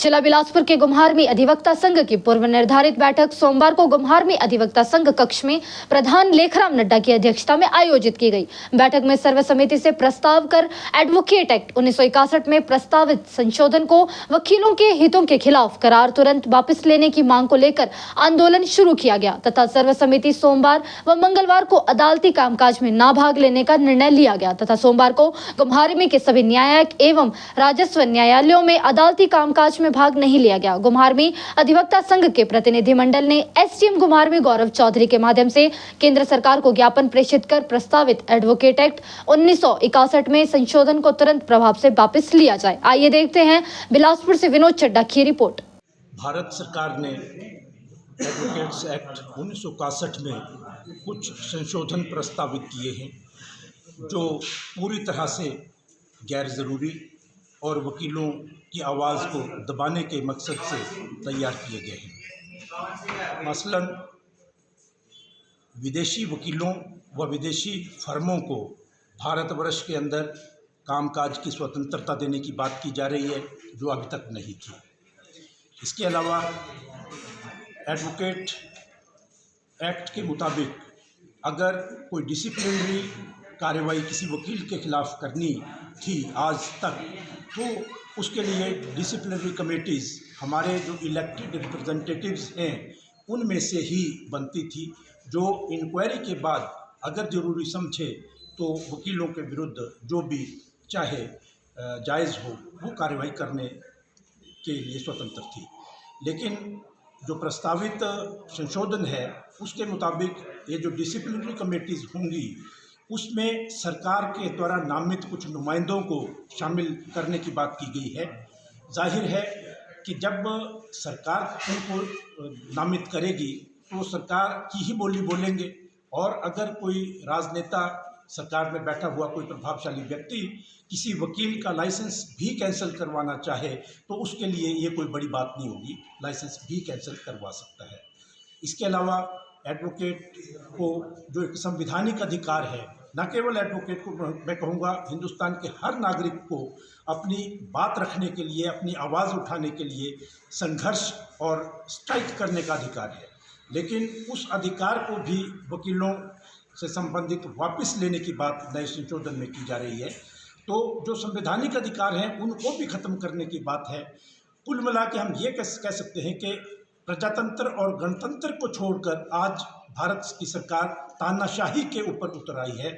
जिला बिलासपुर के गुम्हारमी अधिवक्ता संघ की पूर्व निर्धारित बैठक सोमवार को गुम्हारमी अधिवक्ता संघ कक्ष में प्रधान लेखराम नड्डा की अध्यक्षता में आयोजित की गई। बैठक में सर्वसम्मति से प्रस्ताव कर एडवोकेट एक्ट 1961 में प्रस्तावित संशोधन को वकीलों के हितों के खिलाफ करार तुरंत वापस लेने की मांग को लेकर आंदोलन शुरू किया गया तथा सर्वसम्मति सोमवार व मंगलवार को अदालती कामकाज में न भाग लेने का निर्णय लिया गया तथा सोमवार को गुम्हारमी के सभी न्यायिक एवं राजस्व न्यायालयों में अदालती कामकाज में भाग नहीं लिया गया। गुम्हारमी अधिवक्ता संघ के प्रतिनिधिमंडल ने एसडीएम गुम्हारमी गौरव चौधरी के माध्यम से केंद्र सरकार को ज्ञापन प्रेषित कर प्रस्तावित एडवोकेट एक्ट 1961 में संशोधन को तुरंत प्रभाव से वापस लिया जाए। आइए देखते हैं बिलासपुर से विनोद चड्ढा की रिपोर्ट। भारत सरकार ने एडवोकेट्स एक्ट 1961 में कुछ संशोधन प्रस्तावित किए हैं जो पूरी तरह से गैर ज़रूरी और वकीलों की आवाज़ को दबाने के मकसद से तैयार किए गए हैं। मसलन विदेशी वकीलों व विदेशी फर्मों को भारतवर्ष के अंदर कामकाज की स्वतंत्रता देने की बात की जा रही है जो अभी तक नहीं थी। इसके अलावा एडवोकेट एक्ट के मुताबिक अगर कोई डिसिप्लिनरी कार्रवाई किसी वकील के खिलाफ करनी थी आज तक, तो उसके लिए डिसिप्लिनरी कमेटीज़ हमारे जो इलेक्टेड रिप्रेजेंटेटिव्स हैं उनमें से ही बनती थी, जो इंक्वायरी के बाद अगर ज़रूरी समझे तो वकीलों के विरुद्ध जो भी चाहे जायज़ हो वो कार्रवाई करने के लिए स्वतंत्र थी। लेकिन जो प्रस्तावित संशोधन है उसके मुताबिक ये जो डिसिप्लिनरी कमेटीज़ होंगी उसमें सरकार के द्वारा नामित कुछ नुमाइंदों को शामिल करने की बात की गई है। जाहिर है कि जब सरकार उनको नामित करेगी तो सरकार की ही बोली बोलेंगे, और अगर कोई राजनेता सरकार में बैठा हुआ कोई प्रभावशाली व्यक्ति किसी वकील का लाइसेंस भी कैंसिल करवाना चाहे तो उसके लिए ये कोई बड़ी बात नहीं होगी, लाइसेंस भी कैंसिल करवा सकता है। इसके अलावा एडवोकेट को जो एक संवैधानिक अधिकार है, न केवल एडवोकेट को, मैं कहूँगा हिंदुस्तान के हर नागरिक को अपनी बात रखने के लिए, अपनी आवाज़ उठाने के लिए संघर्ष और स्ट्राइक करने का अधिकार है। लेकिन उस अधिकार को भी वकीलों से संबंधित वापस लेने की बात नए संशोधन में की जा रही है। तो जो संवैधानिक अधिकार हैं उनको भी ख़त्म करने की बात है। कुल मिला के हम ये कह सकते हैं कि प्रजातंत्र और गणतंत्र को छोड़कर आज भारत की सरकार तानाशाही के ऊपर उतर आई है।